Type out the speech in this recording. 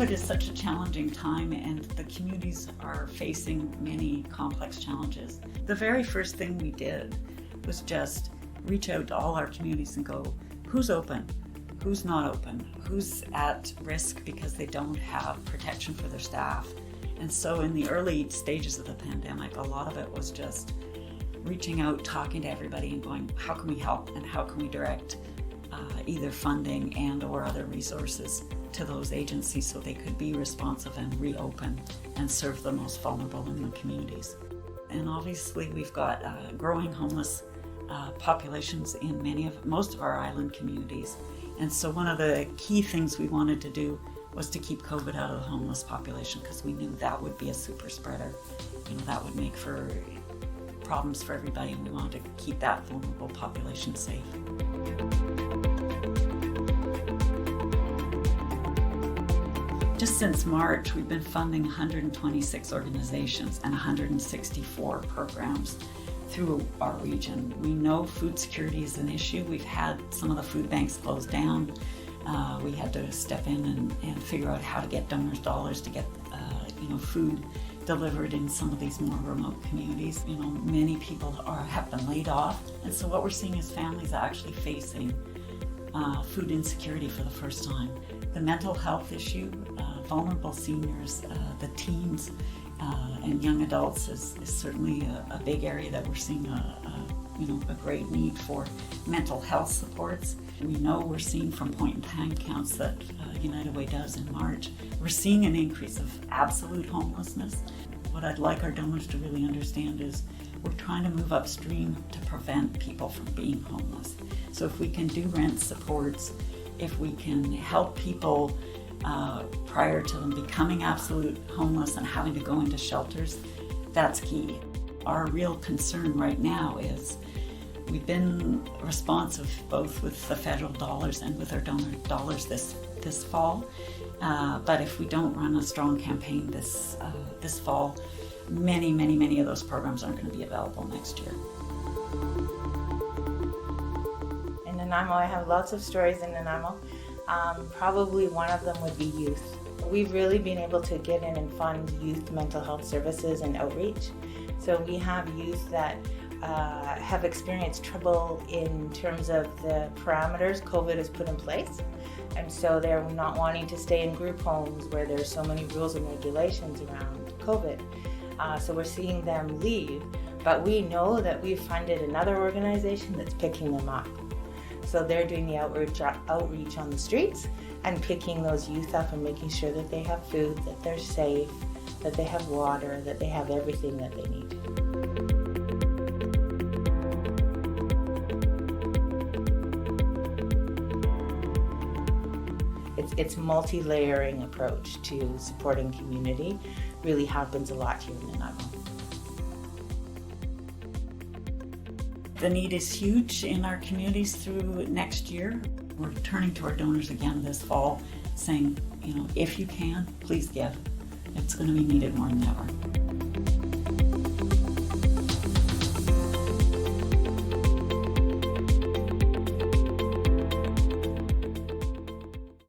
COVID is such a challenging time, and the communities are facing many complex challenges. The very first thing we did was just reach out to all our communities and go, who's open? Who's not open? Who's at risk because they don't have protection for their staff? And so in the early stages of the pandemic, a lot of it was just reaching out, talking to everybody and going, how can we help and how can we direct either funding and or other resources to those agencies so they could be responsive and reopen and serve the most vulnerable in the communities. And obviously we've got growing homeless populations in most of our island communities. And so one of the key things we wanted to do was to keep COVID out of the homeless population, because we knew that would be a super spreader. That would make for problems for everybody, and we wanted to keep that vulnerable population safe. Just since March, we've been funding 126 organizations and 164 programs through our region. We know food security is an issue. We've had some of the food banks closed down. We had to step in and figure out how to get donors' dollars to get food delivered in some of these more remote communities. Many people have been laid off, and so what we're seeing is families actually facing food insecurity for the first time. The mental health issue, vulnerable seniors, the teens, and young adults is certainly a big area that we're seeing a great need for mental health supports. We know we're seeing from point-in-time counts that United Way does in March, we're seeing an increase of absolute homelessness. What I'd like our donors to really understand is we're trying to move upstream to prevent people from being homeless. So if we can do rent supports, if we can help people prior to them becoming absolute homeless and having to go into shelters, that's key. Our real concern right now is we've been responsive both with the federal dollars and with our donor dollars this fall, but if we don't run a strong campaign this fall, many of those programs aren't going to be available next year. In Nanaimo, I have lots of stories in Nanaimo. Probably one of them would be youth. We've really been able to get in and fund youth mental health services and outreach. So we have youth that have experienced trouble in terms of the parameters COVID has put in place. And so they're not wanting to stay in group homes where there's so many rules and regulations around COVID. So we're seeing them leave, but we know that we've funded another organization that's picking them up. So they're doing the outreach on the streets and picking those youth up and making sure that they have food, that they're safe, that they have water, that they have everything that they need. It's multi-layering approach to supporting community really happens a lot here in Nanaimo. The need is huge in our communities through next year. We're turning to our donors again this fall saying, if you can, please give. It's going to be needed more than ever.